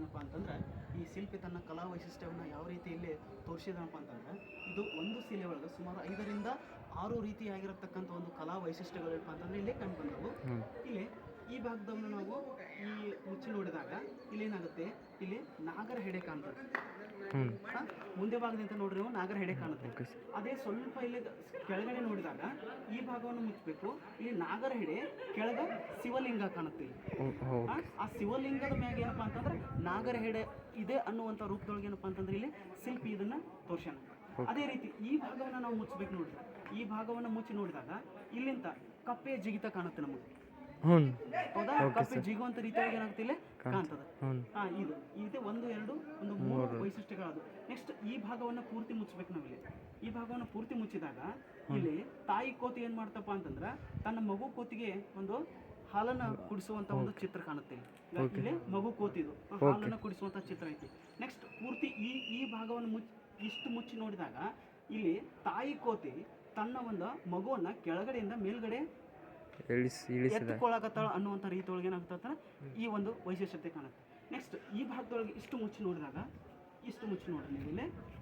ಏನಪ್ಪ ಅಂತಂದ್ರೆ ಈ ಶಿಲ್ಪಿ ತನ್ನ ಕಲಾ ವೈಶಿಷ್ಟ್ಯವನ್ನು ಯಾವ ರೀತಿ ಇಲ್ಲಿ ತೋರಿಸಿದನಪ್ಪ ಅಂತಂದ್ರೆ ಇದು ಒಂದು ಶಿಲೆ ಒಳಗೆ ಸುಮಾರು 5ರಿಂದ 6 ರೀತಿಯಾಗಿರತಕ್ಕಂಥ ಒಂದು ಕಲಾ ವೈಶಿಷ್ಟ್ಯಗಳೇನಪ್ಪ ಅಂತಂದ್ರೆ ಇಲ್ಲೇ ಕಂಡು ಬಂದವು. ಇಲ್ಲಿ ಈ ಭಾಗದವನ್ನು ನಾವು ಈ ಮುಚ್ಚಿ ನೋಡಿದಾಗ ಇಲ್ಲಿ ಏನಾಗುತ್ತೆ, ಇಲ್ಲಿ ನಾಗರ ಹೆಡೆ ಕಾಣ್ತದೆ. ಮುಂದೆ ಭಾಗದಿಂದ ನೋಡ್ರಿ ನೀವು ನಾಗರ ಹೆಡೆ ಕಾಣುತ್ತೆ. ಅದೇ ಸ್ವಲ್ಪ ಇಲ್ಲಿ ಕೆಳಗಡೆ ನೋಡಿದಾಗ ಈ ಭಾಗವನ್ನು ಮುಚ್ಚಬೇಕು, ಇಲ್ಲಿ ನಾಗರ ಹೆಡೆ ಕೆಳಗ ಶಿವಲಿಂಗ ಕಾಣುತ್ತೆ. ಆ ಶಿವಲಿಂಗದ ಮ್ಯಾಗ ಏನಪ್ಪಾ ಅಂತಂದ್ರೆ ನಾಗರ ಹೆಡೆ ಇದೆ ಅನ್ನುವಂಥ ರೂಪದೊಳಗೆ ಏನಪ್ಪಾ ಅಂತಂದ್ರೆ ಇಲ್ಲಿ ಶಿಲ್ಪಿ ಇದನ್ನ ತೋರ್ಸ್ಯಾನ. ಅದೇ ರೀತಿ ಈ ಭಾಗವನ್ನು ನಾವು ಮುಚ್ಚಬೇಕು ನೋಡ್ರಿ, ಈ ಭಾಗವನ್ನು ಮುಚ್ಚಿ ನೋಡಿದಾಗ ಇಲ್ಲಿಂದ ಕಪ್ಪೆಯ ಜಿಗಿತ ಕಾಣುತ್ತೆ ನಮಗೆ. ಹೌದಾ, ಕಪ್ಪೆ ಜಿಗುವಂತ ರೀತಿಯಾಗಿ ಏನಾಗುತ್ತೆ ಇಲ್ಲಿ ಕಾಣ್ತದೆ. ಇದು ಇದೆ 1, 2, 3 ವೈಶಿಷ್ಟ್ಯಗಳದು. ನೆಕ್ಸ್ಟ್ ಈ ಭಾಗವನ್ನು ಪೂರ್ತಿ ಮುಚ್ಚಬೇಕು ನಾವಿಲ್ಲಿ. ಈ ಭಾಗವನ್ನು ಪೂರ್ತಿ ಮುಚ್ಚಿದಾಗ ಇಲ್ಲಿ ತಾಯಿ ಕೋತಿ ಏನ್ ಮಾಡ್ತಪ್ಪ ಅಂತಂದ್ರ ತನ್ನ ಮಗು ಕೋತಿಗೆ ಒಂದು ಹಾಲನ್ನ ಕುಡಿಸುವಂತ ಒಂದು ಚಿತ್ರ ಕಾಣುತ್ತೆ. ಇಲ್ಲಿ ಮಗು ಕೋತಿದು ಹಾಲನ್ನ ಕುಡಿಸುವಂತ ಚಿತ್ರ ಐತಿ. ನೆಕ್ಸ್ಟ್ ಪೂರ್ತಿ ಈ ಭಾಗವನ್ನು ಇಷ್ಟು ಮುಚ್ಚಿ ನೋಡಿದಾಗ ಇಲ್ಲಿ ತಾಯಿ ಕೋತಿ ತನ್ನ ಒಂದು ಮಗುವನ್ನ ಕೆಳಗಡೆಯಿಂದ ಮೇಲ್ಗಡೆ ಎತ್ತಿಕೊಳ್ಳಕತ್ತಾಳ ಅನ್ನುವಂಥ ರೀತಿಯೊಳಗೆ ಏನಾಗ್ತದೆ ಈ ಒಂದು ವೈಶಿಷ್ಟ್ಯತೆ ಕಾಣುತ್ತೆ. ನೆಕ್ಸ್ಟ್ ಈ ಭಾಗದೊಳಗೆ ಇಷ್ಟು ಮುಚ್ಚಿ ನೋಡಿದಾಗ ಇಷ್ಟು ಮುಚ್ಚಿ ನೋಡ್ರಿ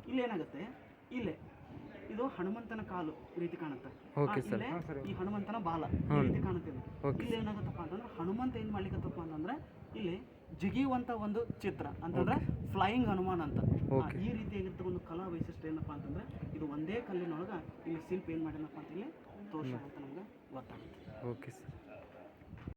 ಇಲ್ಲಿ ಏನಾಗುತ್ತೆ, ಇಲ್ಲೇ ಇದು ಹನುಮಂತನ ಕಾಲು ಈ ರೀತಿ ಕಾಣುತ್ತೆ. ಈ ಹನುಮಂತನ ಬಾಲ ಈ ರೀತಿ ಕಾಣುತ್ತೆ. ಇಲ್ಲಿ ಏನಾಗುತ್ತಪ್ಪ ಅಂತಂದ್ರೆ ಹನುಮಂತ ಏನ್ ಮಾಡ್ಲಿಕ್ಕತ್ತಪ್ಪ ಅಂತಂದ್ರೆ ಇಲ್ಲಿ ಜಿಗಿಯುವಂತ ಒಂದು ಚಿತ್ರ ಅಂತಂದ್ರೆ ಫ್ಲೈಯಿಂಗ್ ಹನುಮಾನ್ ಅಂತ. ಈ ರೀತಿಯಾಗಿರ್ತ ಒಂದು ಕಲಾ ವೈಶಿಷ್ಟ್ಯ ಏನಪ್ಪಾ ಅಂತಂದ್ರೆ ಇದು ಒಂದೇ ಕಲ್ಲಿನೊಳಗ ಇಲ್ಲಿ ಶಿಲ್ಪ ಏನ್ ಮಾಡ್ಯಾನಪ್ಪ ಅಂತ ಇಲ್ಲಿ ತೋರ್ಸ ಅಂತ ನಮ್ಗೆ ಗೊತ್ತಾಗುತ್ತೆ. Okay sir.